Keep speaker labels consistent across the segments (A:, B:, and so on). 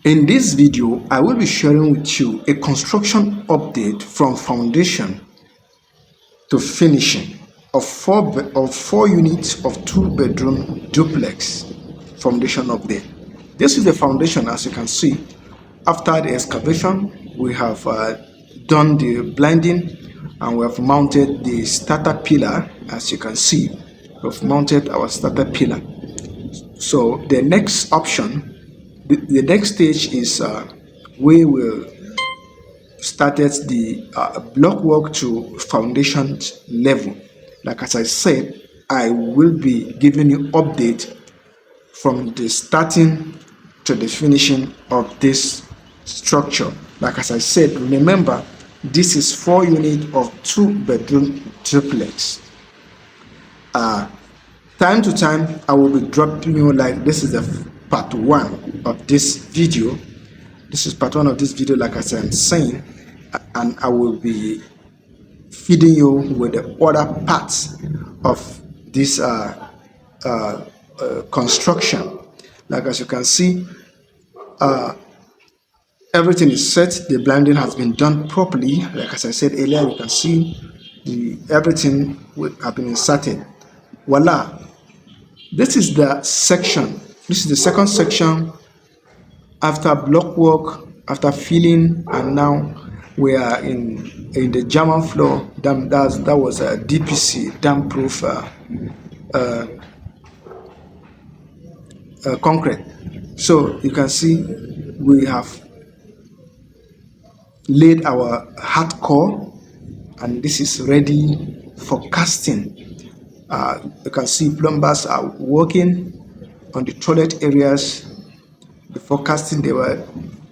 A: In this video, I will be sharing with you a construction update from foundation to finishing of four units of 2-bedroom duplex foundation update. This is the foundation. As you can see, after the excavation, we have done the blinding and we have mounted the starter pillar. As you can see, we have mounted our starter pillar. So the next option, the next stage is we will started the block work to foundation level. Like as I said, I will be giving you update from the starting to the finishing of this structure. Like as I said, remember, this is 4 units of 2-bedroom duplex. Time to time, I will be dropping you, like, this is the part 1 of this video. This is part 1 of this video, like I am saying, and I will be feeding you with the other parts of this construction. Like as you can see, everything is set. The blinding has been done properly. Like as I said earlier, you can see everything will have been inserted. Voila! This is the section. This is the second section after block work, after filling, and now we are in the German floor. That was a DPC, damp proof concrete. So you can see we have laid our hard core, and this is ready for casting. You can see plumbers are working on the toilet areas. Before casting, they were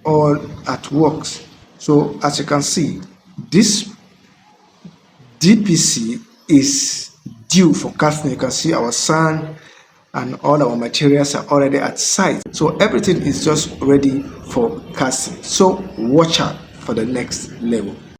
A: all at works. So as you can see, this DPC is due for casting. You can see our sand and all our materials are already at site. So everything is just ready for casting. So watch out for the next level.